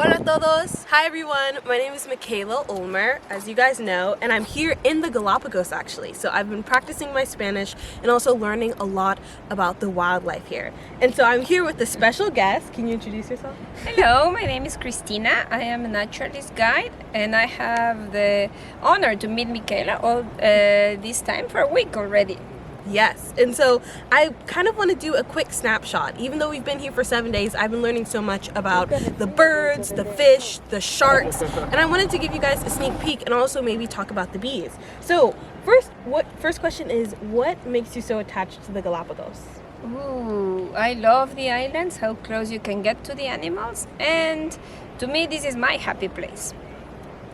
Hola todos! Hi everyone, my name is Michaela Ulmer, as you guys know, and I'm here in the Galapagos actually. So I've been practicing my Spanish and also learning a lot about the wildlife here. And so I'm here with a special guest. Can you introduce yourself? Hello, my name is Cristina. I am a naturalist guide and I have the honor to meet Michaela this time for a week already. Yes, and so I kind of want to do a quick snapshot. Even though we've been here for 7 days, I've been learning so much about the birds, the fish, the sharks, and I wanted to give you guys a sneak peek and also maybe talk about the bees. So first question is, what makes you so attached to the Galapagos? Ooh, I love the islands, how close you can get to the animals, and to me this is my happy place.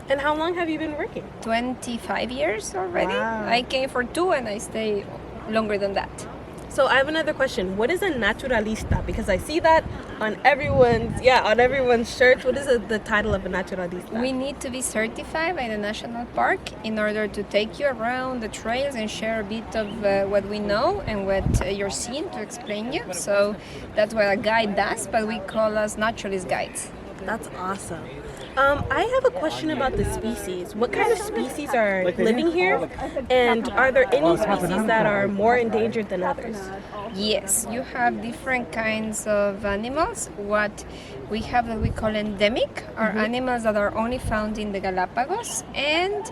And how long have you been working? 25 years already. Wow. I came for 2 and I stay longer than that. So I have another question. What is a naturalista? Because I see that on everyone's shirt. What is the title of a naturalista? We need to be certified by the national park in order to take you around the trails and share a bit of what we know and what you're seeing to explain you. So that's what a guide does, but we call us naturalist guides. That's awesome. I have a question about the species. What kind of species are living here? And are there any species that are more endangered than others? Yes, you have different kinds of animals. What we have that we call endemic are animals that are only found in the Galapagos, and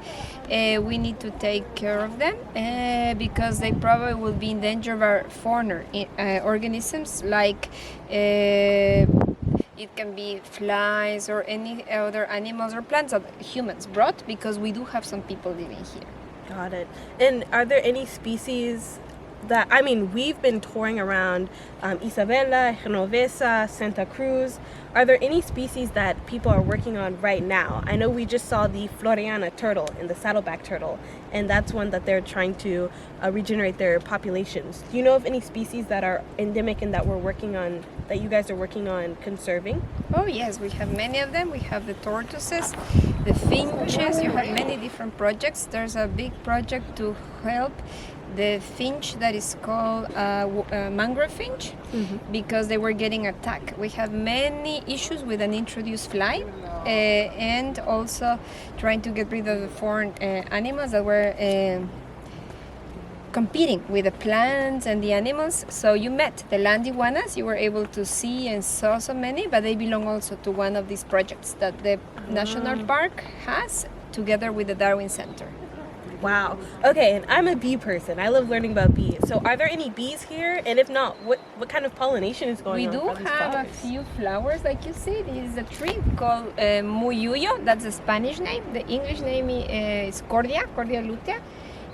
we need to take care of them because they probably will be in danger of our foreigner organisms like it can be flies or any other animals or plants that humans brought, because we do have some people living here. Got it. And are there any species that, we've been touring around Isabela, Genovesa, Santa Cruz. Are there any species that people are working on right now? I know we just saw the Floriana turtle and the saddleback turtle, and that's one that they're trying to regenerate their populations. Do you know of any species that are endemic and that you guys are working on conserving? Oh yes, we have many of them. We have the tortoises, the finches. You have many different projects. There's a big project to help the finch that is called mangrove finch, because they were getting attacked. We have many issues with an introduced fly and also trying to get rid of the foreign animals that were competing with the plants and the animals. So you met the land iguanas. You were able to see and saw so many, but they belong also to one of these projects that the National Park has together with the Darwin Center. Wow. Okay, and I'm a bee person. I love learning about bees. So are there any bees here? And if not, what kind of pollination is going on? We do have a few flowers, like you see. This is a tree called Muyuyo. That's the Spanish name. The English name is Cordia lutea.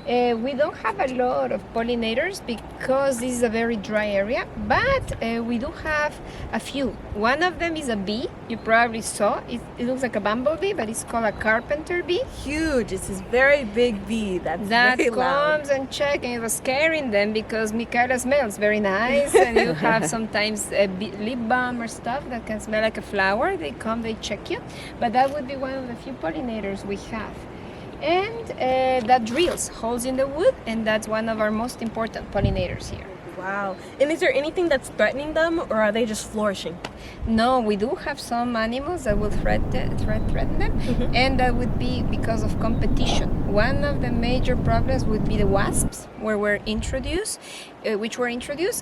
We don't have a lot of pollinators because this is a very dry area, but we do have a few. One of them is a bee. You probably saw it. It looks like a bumblebee, but it's called a carpenter bee. Huge. It's this very big bee that very loud. Comes and checks, and it was scaring them because Michaela smells very nice, and you have sometimes a lip balm or stuff that can smell like a flower. They come, they check you, but that would be one of the few pollinators we have. And that drills holes in the wood, and that's one of our most important pollinators here. Wow. And is there anything that's threatening them, or are they just flourishing? No, we do have some animals that will threaten them, and that would be because of competition. One of the major problems would be the wasps, which were introduced,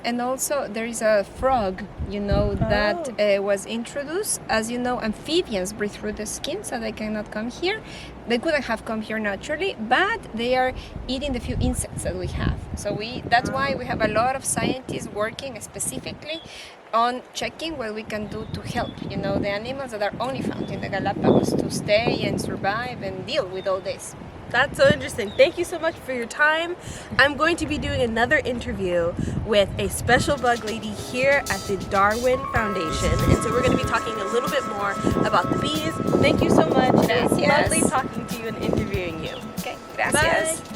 and also there is a frog, that was introduced. As you know, amphibians breathe through the skin, so they cannot come here. They couldn't have come here naturally, but they are eating the few insects that we have. So that's why we have a lot of scientists working specifically on checking what we can do to help, the animals that are only found in the Galapagos to stay and survive and deal with all this. That's so interesting. Thank you so much for your time. I'm going to be doing another interview with a special bug lady here at the Darwin Foundation. And so we're going to be talking a little bit more about the bees. Thank you so much. Gracias. It's lovely talking to you and interviewing you. Okay, gracias. Bye.